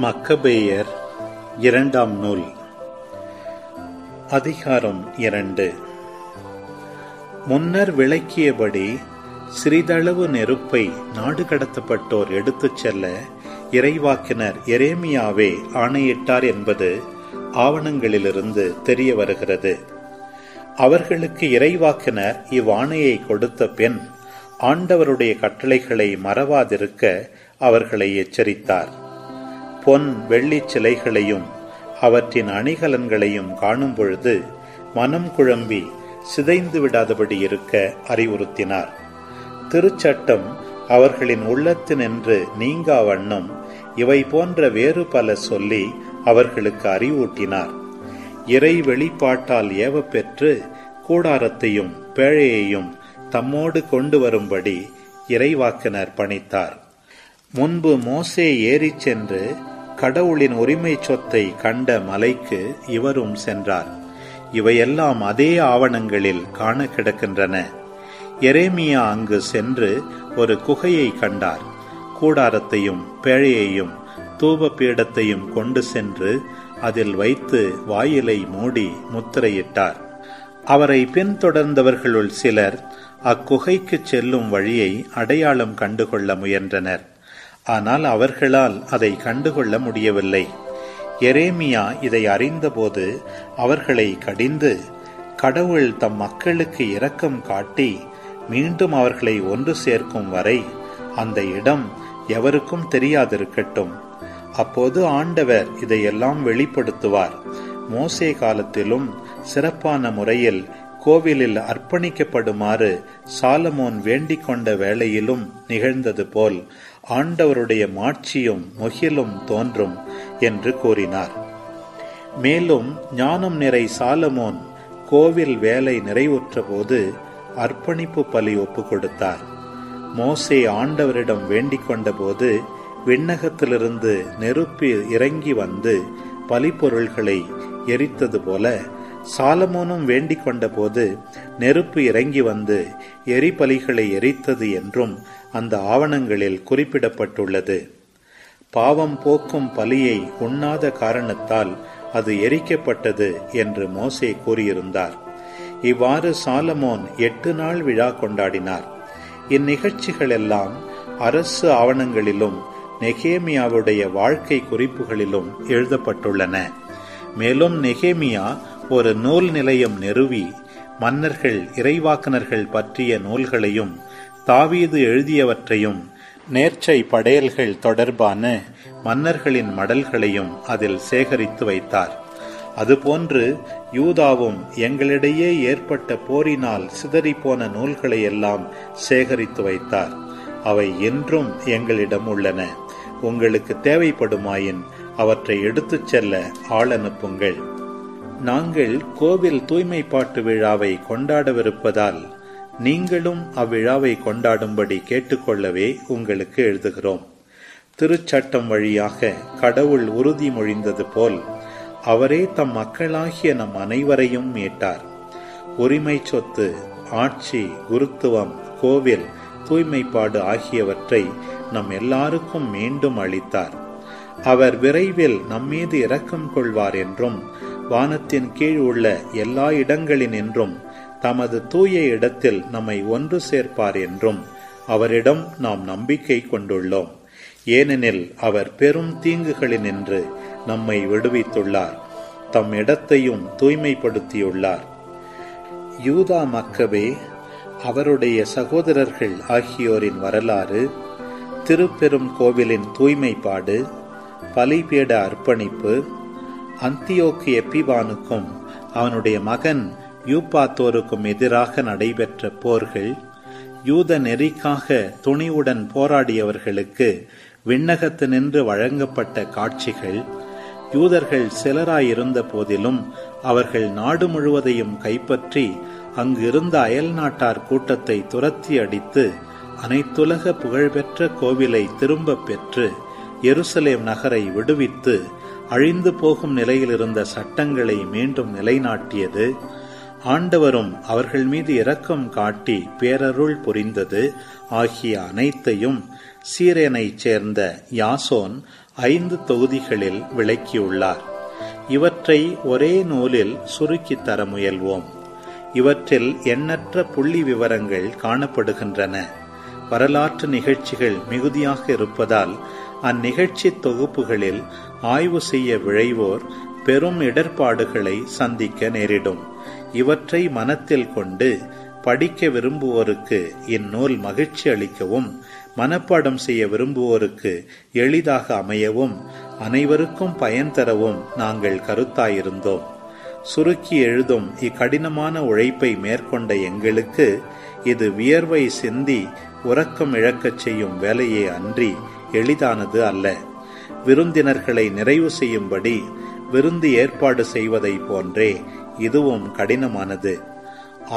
மக்கபேயர் இரண்டாம் நூல் அதிகாரம் 2. முன்னர் விளக்கியபடி சிறிதளவு நெருப்பை நாடு கடத்தப்பட்டோர் எடுத்துச் செல்ல இறைவாக்கினர் எரேமியாவே ஆணையிட்டார் என்பது ஆவணங்களிலிருந்து தெரிய வருகிறது. அவர்களுக்கு இறைவாக்கினர் இவ்வாணையை கொடுத்த பின் ஆண்டவருடைய கட்டளைகளை மறவாதிருக்க அவர்களை எச்சரித்தார். பொன் வெள்ளி சிலைகளையும் அவற்றின் அணிகலன்களையும் காணும் பொழுது மனம் குழம்பி சிதைந்து விடாதபடி இருக்க அறிவுறுத்தினார். திருச்சட்டம் அவர்களின் உள்ளத்தினின்று நீங்கா வண்ணம் இவை போன்ற வேறு பல சொல்லி அவர்களுக்கு அறிவூட்டினார். இறை வெளிப்பாட்டால் ஏவப்பெற்று கூடாரத்தையும் பேழையையும் தம்மோடு கொண்டு வரும்படி இறைவாக்கினர் பணித்தார். முன்பு மோசே ஏறிச் சென்று கடவுளின் உரிமை சொத்தை கண்ட மலைக்கு இவரும் சென்றார். இவையெல்லாம் அதே ஆவணங்களில் காண கிடக்கின்றன. எரேமியா அங்கு சென்று ஒரு குகையை கண்டார். கூடாரத்தையும் பேழையையும் தூப பீடத்தையும் கொண்டு சென்று அதில் வைத்து வாயிலை மூடி முத்திரையிட்டார். அவரை பின்தொடர்ந்தவர்களுள் சிலர் அக்குகைக்கு செல்லும் வழியை அடையாளம் கண்டுகொள்ள முயன்றனர். ஆனால் அவர்களால் அதை கண்டுகொள்ள முடியவில்லை. எரேமியா இதை அறிந்தபோது அவர்களை கடிந்து, கடவுள் தம் மக்களுக்கு இரக்கம் காட்டி மீண்டும் அவர்களை ஒன்று சேர்க்கும் வரை அந்த இடம் எவருக்கும் தெரியாதிருக்கட்டும். அப்போது ஆண்டவர் இதையெல்லாம் வெளிப்படுத்துவார். மோசே காலத்திலும் சிறப்பான முறையில் கோவிலில் அர்ப்பணிக்கப்படுமாறு சாலமோன் வேண்டிக் கொண்ட வேளையிலும் நிகழ்ந்தது போல் ஆண்டவருடைய மாட்சியும் முகிலும் தோன்றும் என்று கூறினார். மேலும் ஞானம் நிறை சாலமோன் கோவில் வேலை நிறைவுற்ற போது அர்ப்பணிப்பு பலி ஒப்பு கொடுத்தார். மோசே ஆண்டவரிடம் வேண்டிக் கொண்ட போது விண்ணகத்திலிருந்து நெருப்பு இறங்கி வந்து பலிப்பொருள்களை எரித்தது போல சாலமோனும் வேண்டிக் கொண்ட போது நெருப்பு இறங்கி வந்து எரிபலிகளை எரித்தது என்றும் அந்த ஆவணங்களில் குறிப்பிடப்பட்டுள்ளது. பாவம் போக்கும் பலியை உண்ணாத காரணத்தால் அது எரிக்கப்பட்டது என்று மோசே கூறியிருந்தார். இவ்வாறு சாலமோன் 8 நாள் விழா கொண்டாடினார். இந்நிகழ்ச்சிகளெல்லாம் அரசு ஆவணங்களிலும் நெகேமியாவுடைய வாழ்க்கை குறிப்புகளிலும் எழுதப்பட்டுள்ளன. மேலும் நெகேமியா ஒரு நூல் நிலையம் நிறுவி மன்னர்கள் இறைவாக்கினர்கள் பற்றிய நூல்களையும் தாவீது எழுதியவற்றையும் நேர்ச்சை படையல்கள் தொடர்பான மன்னர்களின் மடல்களையும் அதில் சேகரித்து வைத்தார். அதுபோன்று யூதாவும் எங்களிடையே ஏற்பட்ட போரினால் சிதறிப்போன நூல்களை எல்லாம் சேகரித்து வைத்தார். அவை என்றும் எங்களிடம் உள்ளன. உங்களுக்கு தேவைப்படுமாயின் அவற்றை எடுத்துச் செல்ல ஆள் அனுப்புங்கள். நாங்கள் கோவில் தூய்மைப்பாட்டு விழாவை கொண்டாடவிருப்பதால் நீங்களும் அவ்விழாவை கொண்டாடும்படி கேட்டுக்கொள்ளவே உங்களுக்கு எழுதுகிறோம். திருச்சட்டம் வழியாக கடவுள் உறுதிமொழிந்தது போல் அவரே தம் மக்களாகிய நம் அனைவரையும் மீட்டார். உரிமை சொத்து, ஆட்சி, குருத்துவம், கோவில், தூய்மைப்பாடு ஆகியவற்றை நம் எல்லாருக்கும் மீண்டும் அளித்தார். அவர் விரைவில் நம்மீது இரக்கம் கொள்வார் என்றும் வானத்தின் கீழ் உள்ள எல்லா இடங்களினின்றும் தமது தூய இடத்தில் நம்மை ஒன்று சேர்ப்பார் என்றும் அவரிடம் நாம் நம்பிக்கை கொண்டுள்ளோம். ஏனெனில் அவர் பெரும் தீங்குகளினின்று நம்மை விடுவித்துள்ளார், தம் இடத்தையும் தூய்மைப்படுத்தியுள்ளார். யூதா மக்கபே, அவருடைய சகோதரர்கள் ஆகியோரின் வரலாறு, திருப்பெரும் கோவிலின் தூய்மைப்பாடு, பலிபீட அர்ப்பணிப்பு, அந்தியோக்கு எப்பிபானுக்கும் அவனுடைய மகன் யூப்பாத்தோருக்கும் எதிராக நடைபெற்ற போர்கள், யூத நெறிக்காக துணிவுடன் போராடியவர்களுக்கு விண்ணகத்தினின்று வழங்கப்பட்ட காட்சிகள், யூதர்கள் சிலராயிருந்த போதிலும் அவர்கள் நாடு முழுவதையும் கைப்பற்றி அங்கு இருந்த அயல் நாட்டார் கூட்டத்தை துரத்தி அடித்து அனைத்துலக புகழ்பெற்ற கோவிலை திரும்ப பெற்று எருசலேம் நகரை விடுவித்து அழிந்து போகும் நிலையில் இருந்த சட்டங்களை மீண்டும் நிலைநாட்டியது, ஆண்டவரும் அவர்கள் மீது இரக்கம் காட்டி பேரருள் புரிந்தது ஆகிய அனைத்தையும் சீரேனைச் சேர்ந்த யாசோன் 5 தொகுதிகளில் விளக்கியுள்ளார். இவற்றை ஒரே நூலில் சுருக்கி தர முயல்வோம். இவற்றில் எண்ணற்ற புள்ளி விவரங்கள் காணப்படுகின்றன. வரலாற்று நிகழ்ச்சிகள் மிகுதியாக இருப்பதால் அந்நிகழ்ச்சி தொகுப்புகளில் ஆய்வு செய்ய விழைவோர் பெரும் இடர்பாடுகளை சந்திக்க நேரிடும். இவற்றை மனத்தில் கொண்டு படிக்க விரும்புவோருக்கு இந்நூல் மகிழ்ச்சி அளிக்கவும், மனப்பாடம் செய்ய விரும்புவோருக்கு எளிதாக அமையவும், அனைவருக்கும் பயன் தரவும் நாங்கள் கருத்தாயிருந்தோம். சுருக்கி எழுதும் இக்கடினமான உழைப்பை மேற்கொண்ட எங்களுக்கு இது வியர்வை சிந்தி உறக்கம் இழக்கச் செய்யும் வேலையே அன்றி எளிதானது அல்ல. விருந்தினர்களை நிறைவு செய்யும்படி விருந்து ஏற்பாடு செய்வதை போன்றே இதுவும் கடினமானது.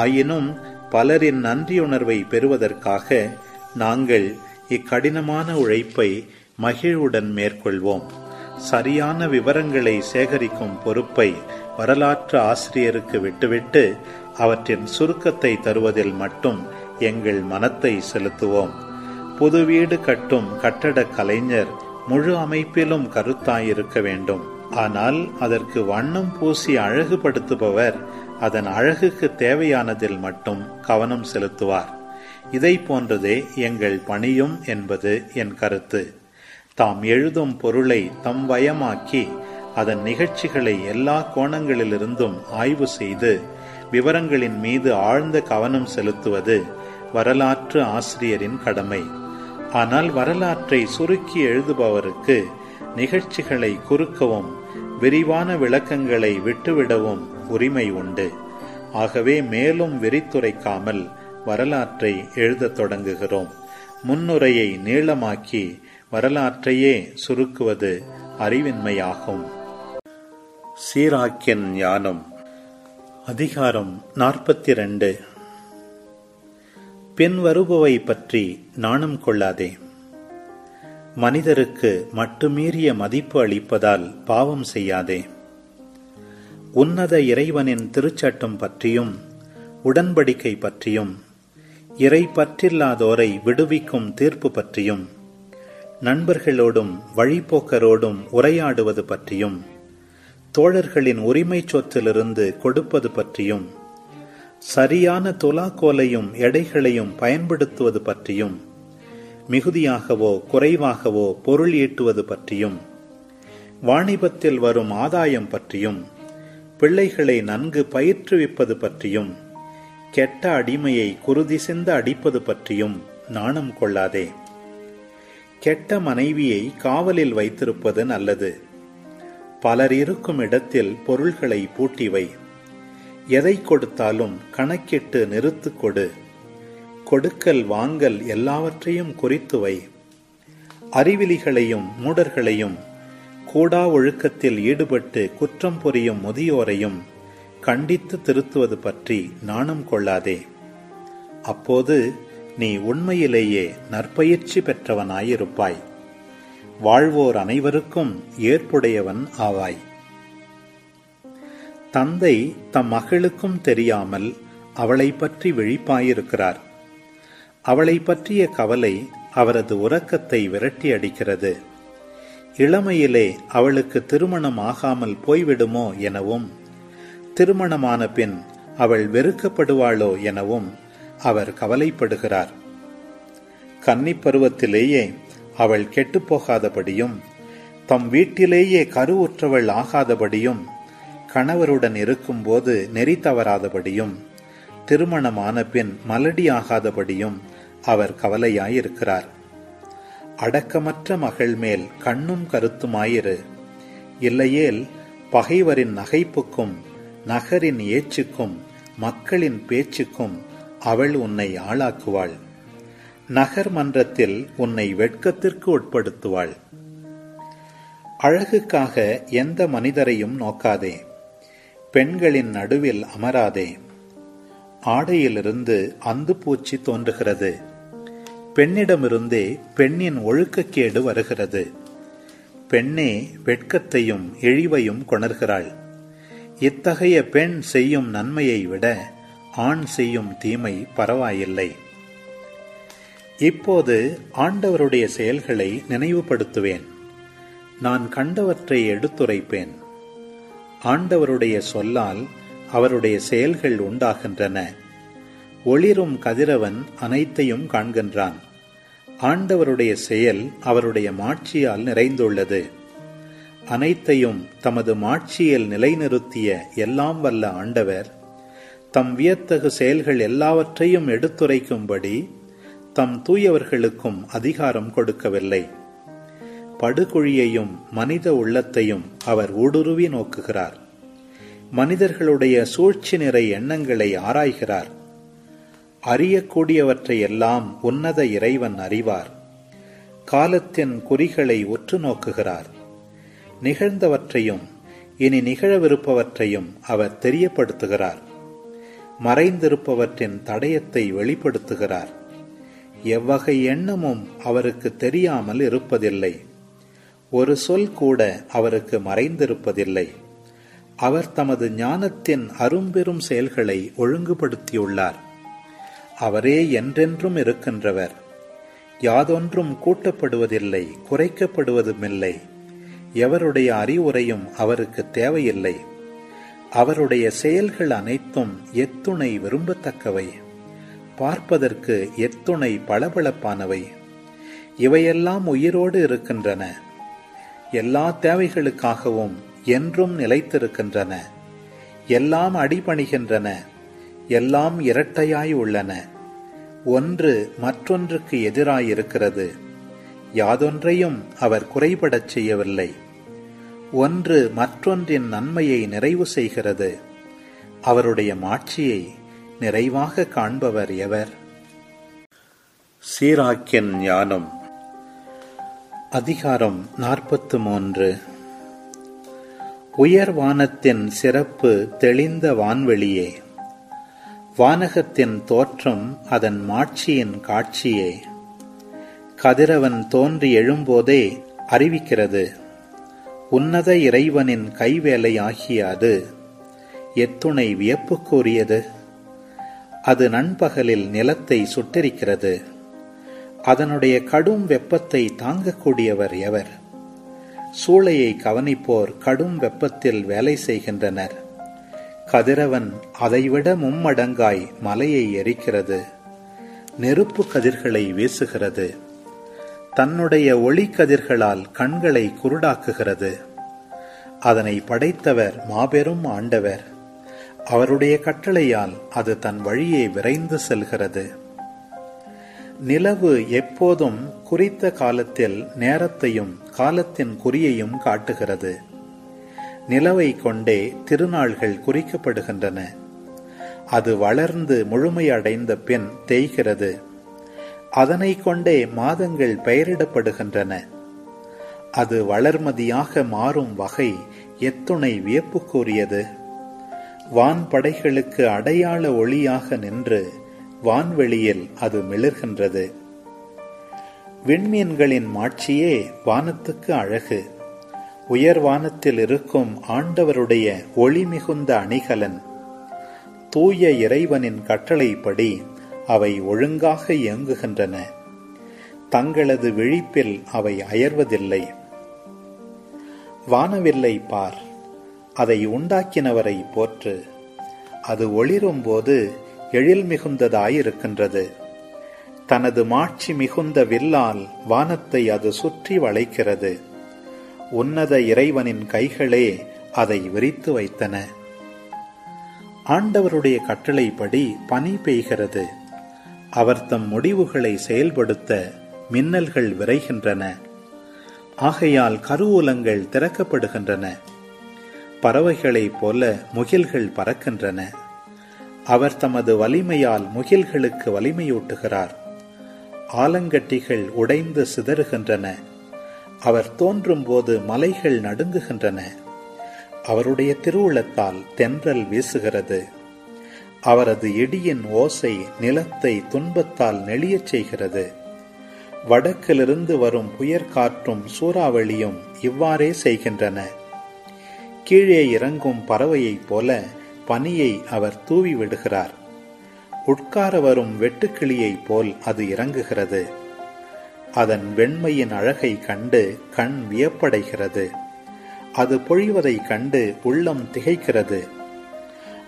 ஆயினும் பலரின் நன்றியுணர்வை பெறுவதற்காக நாங்கள் இக்கடினமான உழைப்பை மகிழ்வுடன் மேற்கொள்வோம். சரியான விவரங்களை சேகரிக்கும் பொறுப்பை வரலாற்று ஆசிரியருக்கு விட்டுவிட்டு அவற்றின் சுருக்கத்தை தருவதில் மட்டும் எங்கள் மனத்தை செலுத்துவோம். புது வீடு கட்டும் கட்டட கலைஞர் முழு அமைப்பிலும் கருத்தாயிருக்க வேண்டும். ஆனால் அதற்கு வண்ணம் பூசி அழகுபடுத்துபவர் அதன் அழகுக்கு தேவையானதில் மட்டும் கவனம் செலுத்துவார். இதை போன்றதே எங்கள் பணியும் என்பது என் கருத்து. தாம் எழுதும் பொருளை தம் வயமாக்கி அதன் நிகழ்ச்சிகளை எல்லா கோணங்களிலிருந்தும் ஆய்வு செய்து விவரங்களின் மீது ஆழ்ந்த கவனம் செலுத்துவது வரலாற்று ஆசிரியரின் கடமை. ஆனால் வரலாற்றை சுருக்கி எழுதுபவருக்கு நிகழ்ச்சிகளை குறுக்கவும் விரிவான விளக்கங்களை விட்டுவிடவும் உரிமை உண்டு. ஆகவே மேலும் விரித்துரைக்காமல் வரலாற்றை எழுதத் தொடங்குகிறோம். முன்னுரையை நீளமாக்கி வரலாற்றையே சுருக்குவது அறிவின்மையாகும். சீராக்கின் ஞானம். அதிகாரம் 42. பின்வருபவை பற்றி நாணம் கொள்ளாதே. மனிதருக்கு மட்டுமீறிய மதிப்பு அளிப்பதால் பாவம் செய்யாதே. உன்னத இறைவனின் திருச்சட்டம் பற்றியும் உடன்படிக்கை பற்றியும் இறை பற்றில்லாதோரை விடுவிக்கும் தீர்ப்பு பற்றியும் நண்பர்களோடும் வழிபோக்கரோடும் உரையாடுவது பற்றியும் தோழர்களின் உரிமை சொத்திலிருந்து கொடுப்பது பற்றியும் சரியான துலாக்கோலையும் எடைகளையும் பயன்படுத்துவது பற்றியும் மிகுதியாகவோ குறைவாகவோ பொருள் ஈட்டுவது பற்றியும் வாணிபத்தில் வரும் ஆதாயம் பற்றியும் பிள்ளைகளை நன்கு பயிற்றுவிப்பது பற்றியும் கெட்ட அடிமையை குருதி சிந்த அடிப்பது பற்றியும் நாணம் கொள்ளாதே. கெட்ட மனைவியை காவலில் வைத்திருப்பது நல்லது. பலர் இருக்கும் இடத்தில் பொருள்களை பூட்டிவை. எதை கொடுத்தாலும் கணக்கிட்டு நிறுத்து கொடு. கொடுக்கல் வாங்கல் எல்லாவற்றையும் குறித்துவை. அறிவிலிகளையும் மூடர்களையும் கூடா ஒழுக்கத்தில் ஈடுபட்டு குற்றம் புரியும் முதியோரையும் கண்டித்து திருத்துவது பற்றி நாணம் கொள்ளாதே. அப்போது நீ உண்மையிலேயே நற்பயிற்சி பெற்றவனாயிருப்பாய். வாழ்வோர் அனைவருக்கும் ஏற்புடையவன் ஆவாய். தந்தை தம் மகளுக்கும் தெரியாமல் அவளை பற்றி விழிப்பாயிருக்கிறார். அவளை பற்றிய கவலை அவரது உறக்கத்தை விரட்டி அடிக்கிறது. இளமையிலே அவளுக்கு திருமணம் ஆகாமல் போய்விடுமோ எனவும் திருமணமான பின் அவள் வெறுக்கப்படுவாளோ எனவும் அவர் கவலைப்படுகிறார். கன்னிப் பருவத்திலேயே அவள் கெட்டுப்போகாதபடியும் தம் வீட்டிலேயே கருவுற்றவள் ஆகாதபடியும் கணவருடன் இருக்கும்போது நெறி தவறாதபடியும் திருமணமான பின் மலடி ஆகாதபடியும் அவர் கவலையாயிருக்கிறார். அடக்கமற்ற மகள் மேல் கண்ணும் கருத்துமாயிரு. இல்லையேல் பகைவரின் நகைப்புக்கும் நகரின் ஏச்சுக்கும் மக்களின் பேச்சுக்கும் அவள் உன்னை ஆளாக்குவாள். நகர் மன்றத்தில் உன்னை வெட்கத்திற்கு உட்படுத்துவாள். அழகுக்காக எந்த மனிதரையும் நோக்காதே. பெண்களின் நடுவில் அமராதே. ஆடையிலிருந்து அந்துப்பூச்சி தோன்றுகிறது. பெண்ணிடமிருந்தே பெண்ணின் ஒழுக்கக்கேடு வருகிறது. பெண்ணே வெட்கத்தையும் இழிவையும் கொணர்கிறாள். இத்தகைய பெண் செய்யும் நன்மையை விட ஆண் செய்யும் தீமை பரவாயில்லை. இப்போது ஆண்டவருடைய செயல்களை நினைவுபடுத்துவேன். நான் கண்டவற்றை எடுத்துரைப்பேன். ஆண்டவருடைய சொல்லால் அவருடைய செயல்கள் உண்டாகின்றன. ஒளிரும் கதிரவன் அனைத்தையும் காண்கின்றான். ஆண்டவருடைய செயல் அவருடைய மாட்சியால் நிறைந்துள்ளது. அனைத்தையும் தமது மாட்சியில் நிலைநிறுத்திய எல்லாம் வல்ல ஆண்டவர் தம் வியத்தகு செயல்கள் எல்லாவற்றையும் எடுத்துரைக்கும்படி தம் தூயவர்களுக்கும் அதிகாரம் கொடுக்கவில்லை. படுகுழியையும் மனித உள்ளத்தையும் அவர் ஊடுருவி நோக்குகிறார். மனிதர்களுடைய சூழ்ச்சி நிறை எண்ணங்களை ஆராய்கிறார். அறியக்கூடியவற்றையெல்லாம் உன்னத இறைவன் அறிவார். காலத்தின் குறிகளை உற்று நோக்குகிறார். நிகழ்ந்தவற்றையும் இனி நிகழவிருப்பவற்றையும் அவர் தெரியப்படுத்துகிறார். மறைந்திருப்பவற்றின் தடயத்தை வெளிப்படுத்துகிறார். எவ்வகை எண்ணமும் அவருக்கு தெரியாமல் இருப்பதில்லை. ஒரு சொல் கூட அவருக்கு மறைந்திருப்பதில்லை. அவர் தமது ஞானத்தின் அரும்பெரும் செயல்களை ஒழுங்குபடுத்தியுள்ளார். அவரே என்றென்றும் இருக்கின்றவர். யாதொன்றும் கூட்டப்படுவதில்லை, குறைக்கப்படுவதுமில்லை. எவருடைய அறிவுரையும் அவருக்கு தேவையில்லை. அவருடைய செயல்கள் அனைத்தும் எத்துணை விரும்பத்தக்கவை, பார்ப்பதற்கு எத்துணை பளபளப்பானவை. இவையெல்லாம் உயிரோடு இருக்கின்றன. எல்லா தேவைகளுக்காகவும் என்றும் நிலைத்திருக்கின்றன. எல்லாம் அடிபணிகின்றன. எல்லாம் இரட்டையாய் உள்ளன. ஒன்று மற்றொன்றுக்கு எதிராயிருக்கிறது. யாதொன்றையும் அவர் குறைபடச் செய்யவில்லை. ஒன்று மற்றொன்றின் நன்மையை நிறைவு செய்கிறது. அவருடைய மாட்சியை நிறைவாக காண்பவர் எவர்? சீராக்கின் ஞானம். அதிகாரம் 43. உயர்வானத்தின் சிறப்பு தெளிந்த வான்வெளியே, வானகத்தின் தோற்றம் அதன் மாட்சியின் காட்சியே. கதிரவன் தோன்றி எழும்போதே அறிவிக்கிறது. உன்னத இறைவனின் கைவேலையாகிய அது எத்துணை வியப்புக்குரியது. அது நண்பகலில் நிலத்தை சுட்டெரிக்கிறது. அதனுடைய கடும் வெப்பத்தை தாங்கக்கூடியவர் எவர்? சூளையை கவனிப்போர் கடும் வெப்பத்தில் வேலை செய்கின்றனர். கதிரவன் அதைவிட மும்மடங்காய் மலையை எரிக்கிறது. நெருப்பு கதிர்களை வீசுகிறது. தன்னுடைய ஒளி கதிர்களால் கண்களை குருடாக்குகிறது. அதனை படைத்தவர் மாபெரும் ஆண்டவர். அவருடைய கட்டளையால் அது தன் வழியை விரைந்து செல்கிறது. நிலவு எப்போதும் குறித்த காலத்தில் நேரத்தையும் காலத்தின் குறியையும் காட்டுகிறது. நிலவை கொண்டே திருநாள்கள் குறிக்கப்படுகின்றன. அது வளர்ந்து முழுமையடைந்த பின் தேய்கிறது. அதனை கொண்டே மாதங்கள் பெயரிடப்படுகின்றன. அது வளர்மதியாக மாறும் வகை எத்துணை வியப்புக்குரியது. வான்படைகளுக்கு அடையாள ஒளியாக நின்று வான்வெளியில் அது மிளிர்கின்றது. விண்மீன்களின் மாட்சியே வானத்துக்கு அழகு. உயர்வானத்தில் இருக்கும் ஆண்டவருடைய ஒளி மிகுந்த அணிகலன். தூய இறைவனின் கட்டளைப்படி அவை ஒழுங்காக இயங்குகின்றன. தங்களது விழிப்பில் அவை அயர்வதில்லை. வானவில்லை பார், அதை உண்டாக்கினவரை போற்று. அது ஒளிரும் போது எழில் மிகுந்ததாயிருக்கின்றது. தனது மாட்சி மிகுந்த வில்லால் வானத்தை அது சுற்றி வளைக்கிறது. உன்னத இறைவனின் கைகளே அதை விரித்து வைத்தன. ஆண்டவருடைய கட்டளைப்படி பனி பெய்கிறது. அவர் தம் முடிவுகளை செயல்படுத்த மின்னல்கள் விரைகின்றன. ஆகையால் கருவூலங்கள் திறக்கப்படுகின்றன. பறவைகளைப் போல முகில்கள் பறக்கின்றன. அவர் தமது வலிமையால் முகில்களுக்கு வலிமையூட்டுகிறார். ஆலங்கட்டிகள் உடைந்து சிதறுகின்றன. அவர் தோன்றும் போது மலைகள் நடுங்குகின்றன. அவருடைய திருவுளத்தால் தென்றல் வீசுகிறது. அவரது இடியின் ஓசை நிலத்தை துன்பத்தால் நெளியச் செய்கிறது. வடக்கிலிருந்து வரும் புயற்காற்றும் சூறாவளியும் இவ்வாறே செய்கின்றன. கீழே இறங்கும் பறவையைப் போல பனியை அவர் தூவி விடுகிறார். உட்கார வரும் வெட்டுக்கிளியைப் போல் அது இறங்குகிறது. அதன் வெண்மையின் அழகை கண்டு கண் வியப்படைகிறது. அது பொழிவதை கண்டு உள்ளம் திகைக்கிறது.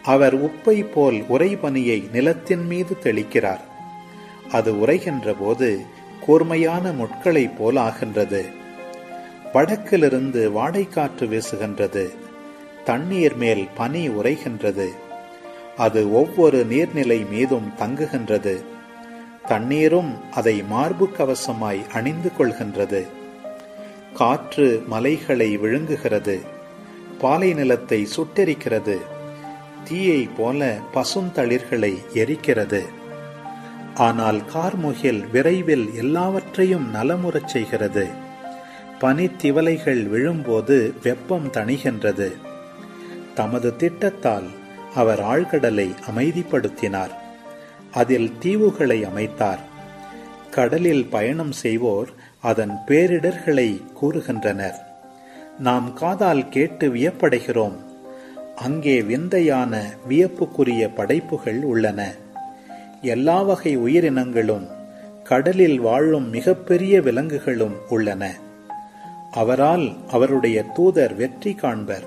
அவர் உப்பை போல் உறைபனியை நிலத்தின் மீது தெளிக்கிறார். அது உறைகின்ற போது கூர்மையான முட்களைப் போல் ஆகின்றது. வடக்கிலிருந்து வாடைக்காற்று வீசுகின்றது. தண்ணீர் மேல் பனி உறைகின்றது. அது ஒவ்வொரு நீர்நிலை மீதும் தங்குகின்றது. தண்ணீரும் அதை மார்பு கவசமாய் அணிந்து கொள்கின்றது. காற்று மலைகளை விழுங்குகிறது. பாலை நிலத்தை சுட்டெரிக்கிறது. தீயை போல பசுந்தளிர்களை எரிக்கிறது. ஆனால் கார்முகில் விரைவில் எல்லாவற்றையும் நலமுறச் செய்கிறது. பனித்திவலைகள் விழும்போது வெப்பம் தணிகின்றது. தமது திட்டத்தால் அவர் ஆழ்கடலை அமைதிப்படுத்தினார். அதில் தீவுகளை அமைத்தார். கடலில் பயணம் செய்வோர் அதன் பேரிடர்களை கூறுகின்றனர். நாம் காதால் கேட்டு வியப்படைகிறோம். அங்கே விந்தையான வியப்புக்குரிய படைப்புகள் உள்ளன. எல்லா வகை உயிரினங்களும் கடலில் வாழும் மிகப்பெரிய விலங்குகளும் உள்ளன. அவரால் அவருடைய தூதர் வெற்றி காண்பர்.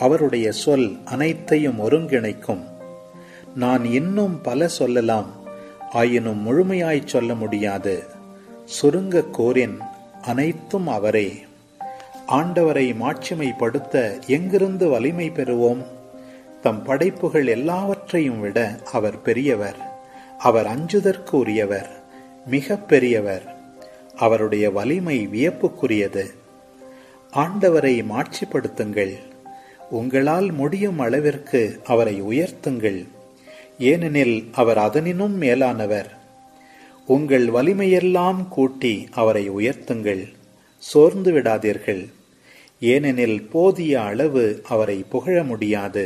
அவருடைய சொல் அனைத்தையும் ஒருங்கிணைக்கும். நான் இன்னும் பல சொல்லலாம், ஆயினும் முழுமையாய் சொல்ல முடியாது. சுருங்க கோரின் அனைத்தும் அவரே. ஆண்டவரை மாட்சிமைப்படுத்த எங்கிருந்து வலிமை பெறுவோம்? தம் படைப்புகள் எல்லாவற்றையும் விட அவர் பெரியவர். அவர் அஞ்சுதற்கு உரியவர், மிக பெரியவர். அவருடைய வலிமை வியப்புக்குரியது. ஆண்டவரை மாட்சிப்படுத்துங்கள். உங்களால் முடியும் அளவிற்கு அவரை உயர்த்துங்கள். ஏனெனில் அவர் அதனினும் மேலானவர். உங்கள் வலிமையெல்லாம் கூட்டி அவரை உயர்த்துங்கள். சோர்ந்து விடாதீர்கள். ஏனெனில் போதிய அளவு அவரை புகழ முடியாது.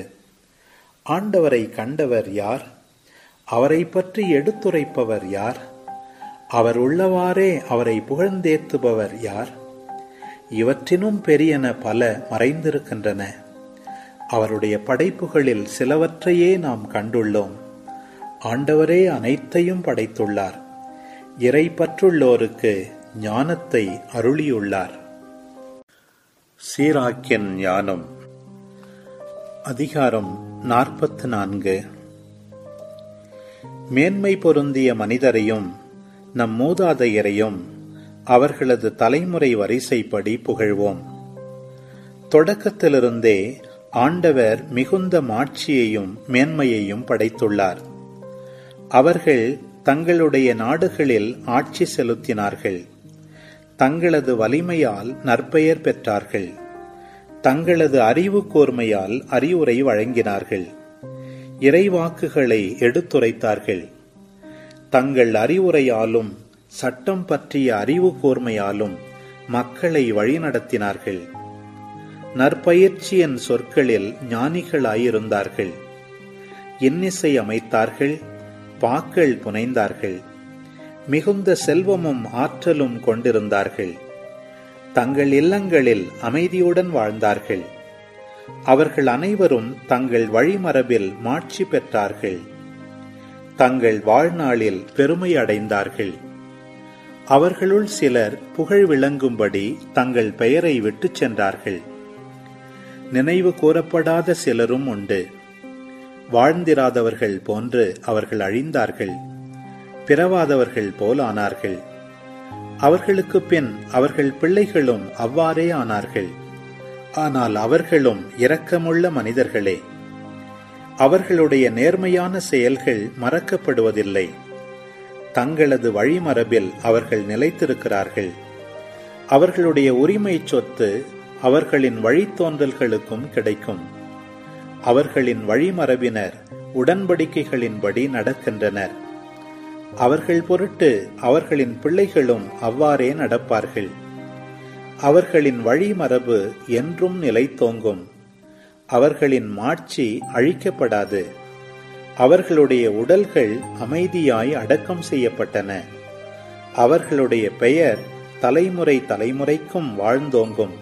ஆண்டவரை கண்டவர் யார்? அவரை பற்றி எடுத்துரைப்பவர் யார்? அவர் உள்ளவாறே அவரை புகழ்ந்தேத்துபவர் யார்? இவற்றினும் பெரியன பல மறைந்திருக்கின்றன. அவருடைய படைப்புகளில் சிலவற்றையே நாம் கண்டுள்ளோம். ஆண்டவரே அனைத்தையும் படைத்துள்ளார். இறை பற்றுள்ளோருக்கு ஞானத்தை அருளியுள்ளார். சீராக்கின் ஞானம். அதிகாரம் 44. மேன்மை பொருந்திய மனிதரையும் நம் மூதாதையரையும் அவர்களது தலைமுறை வரிசைப்படி புகழ்வோம். தொடக்கத்திலிருந்தே ஆண்டவர் மிகுந்த மாட்சியையும் மேன்மையையும் படைத்துள்ளார். அவர்கள் தங்களுடைய நாடுகளில் ஆட்சி செலுத்தினார்கள். தங்களது வலிமையால் நற்பெயர் பெற்றார்கள். தங்களது அறிவு கூர்மையால் அறிவுரை வழங்கினார்கள். இறைவாக்குகளை எடுத்துரைத்தார்கள். தங்கள் அறிவுரையாலும் சட்டம் பற்றிய அறிவு கூர்மையாலும் மக்களை வழிநடத்தினார்கள். நற்பயிற்சியின் சொற்களில் ஞானிகளாயிருந்தார்கள். இன்னிசை அமைத்தார்கள், பாக்கள் புனைந்தார்கள். மிகுந்த செல்வமும் ஆற்றலும் கொண்டிருந்தார்கள். தங்கள் இல்லங்களில் அமைதியுடன் வாழ்ந்தார்கள். அவர்கள் அனைவரும் தங்கள் வழிமரபில் மாட்சி பெற்றார்கள். தங்கள் வாழ்நாளில் பெருமை அடைந்தார்கள். அவர்களுள் சிலர் புகழ் விளங்கும்படி தங்கள் பெயரை விட்டுச் சென்றார்கள். நினைவு கூறப்படாத சிலரும் உண்டு. வாழ்ந்திராதவர்கள் போன்று அவர்கள் அழிந்தார்கள். பிறவாதவர்கள் போல் ஆனார்கள். அவர்களுக்கு பின் அவர்கள் பிள்ளைகளும் அவ்வாறே ஆனார்கள். ஆனால் அவர்களும் இரக்கமுள்ள மனிதர்களே. அவர்களுடைய நேர்மையான செயல்கள் மறக்கப்படுவதில்லை. தங்களது வழிமரபில் அவர்கள் நிலைத்திருக்கிறார்கள். அவர்களுடைய உரிமை சொத்து அவர்களின் வழித்தோன்றல்களுக்கும் கிடைக்கும். அவர்களின் வழிமரபினர் உடன்படிக்கைகளின்படி நடக்கின்றனர். அவர்கள் பொருட்டு அவர்களின் பிள்ளைகளும் அவ்வாறே நடப்பார்கள். அவர்களின் வழிமரபு என்றும் நிலைத்தோங்கும். அவர்களின் மாட்சி அழிக்கப்படாது. அவர்களுடைய உடல்கள் அமைதியாய் அடக்கம் செய்யப்பட்டன. அவர்களுடைய பெயர் தலைமுறை தலைமுறைக்கும் வாழ்ந்தோங்கும்.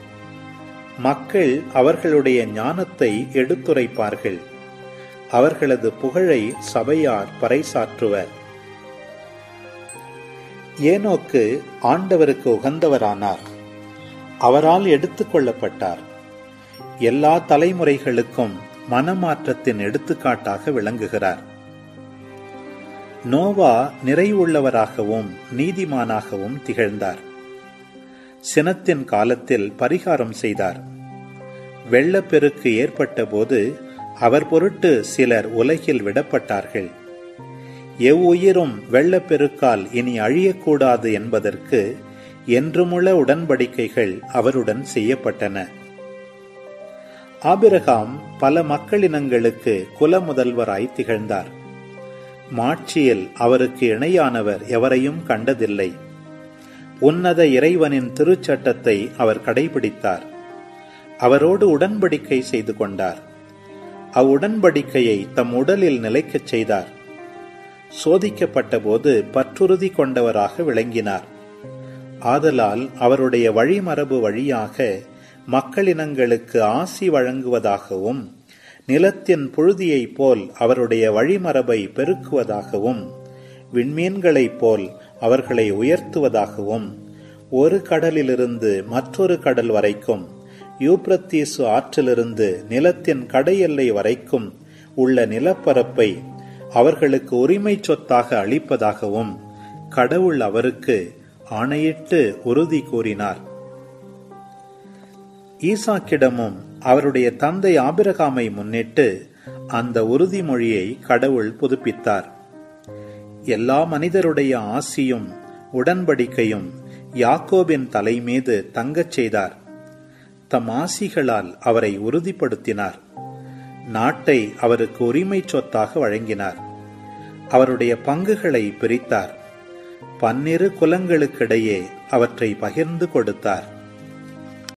மக்கள் அவர்களுடைய ஞானத்தை எடுத்துரைப்பார்கள். அவர்களது புகழை சபையார் பறைசாற்றுவர். ஏனோக்கு ஆண்டவருக்கு உகந்தவரானார். அவரால் எடுத்துக் கொள்ளப்பட்டார். எல்லா தலைமுறைகளுக்கும் மனமாற்றத்தின் எடுத்துக்காட்டாக விளங்குகிறார். நோவா நிறைவுள்ளவராகவும் நீதிமானாகவும் திகழ்ந்தார். சினத்தின் காலத்தில் பரிகாரம் செய்தார். வெள்ளப்பெருக்கு ஏற்பட்ட போது அவர் பொருட்டு சிலர் உலகில் விடப்பட்டார்கள். எவ்வுயிரும் வெள்ளப்பெருக்கால் இனி அழியக்கூடாது என்பதற்கு என்றுமுள்ள உடன்படிக்கைகள் அவருடன் செய்யப்பட்டன. ஆபிரகாம் பல மக்களினங்களுக்கு குல முதல்வராய் திகழ்ந்தார். மாட்சியில் அவருக்கு இணையானவர் எவரையும் கண்டதில்லை. உன்னத இறைவனின் திருச்சட்டத்தை அவர் கடைபிடித்தார். அவரோடு உடன்படிக்கை செய்து கொண்டார். அவ்வுடன்படிக்கையை தம் உடலில் நிலைக்கச் செய்தார். சோதிக்கப்பட்ட போது பற்றுறுதி கொண்டவராக விளங்கினார். ஆதலால் அவருடைய வழிமரபு வழியாக மக்களினங்களுக்கு ஆசி வழங்குவதாகவும் நிலத்தின் புழுதியைப் போல் அவருடைய வழிமரபை பெருக்குவதாகவும் விண்மீன்களைப் போல் அவர்களை உயர்த்துவதாகவும் ஒரு கடலிலிருந்து மற்றொரு கடல் வரைக்கும் யூப்ரத்தீசு ஆற்றிலிருந்து நிலத்தின் கடையெல்லை வரைக்கும் உள்ள நிலப்பரப்பை அவர்களுக்கு உரிமை சொத்தாக அளிப்பதாகவும் கடவுள் அவருக்கு ஆணையிட்டு உறுதி கூறினார். ஈசாக்கிடமும் அவருடைய தந்தை ஆபிரகாமை முன்னிட்டு அந்த உறுதிமொழியை கடவுள் புதுப்பித்தார். எல்லா மனிதருடைய ஆசியும் உடன்படிக்கையும் யாக்கோபின் தலை மீது தங்கச் செய்தார். தம் ஆசிகளால் அவரை உறுதிப்படுத்தினார். நாட்டை அவருக்கு உரிமை சொத்தாக வழங்கினார். அவருடைய பங்குகளை பிரித்தார். 12 குலங்களுக்கிடையே அவற்றை பகிர்ந்து கொடுத்தார்.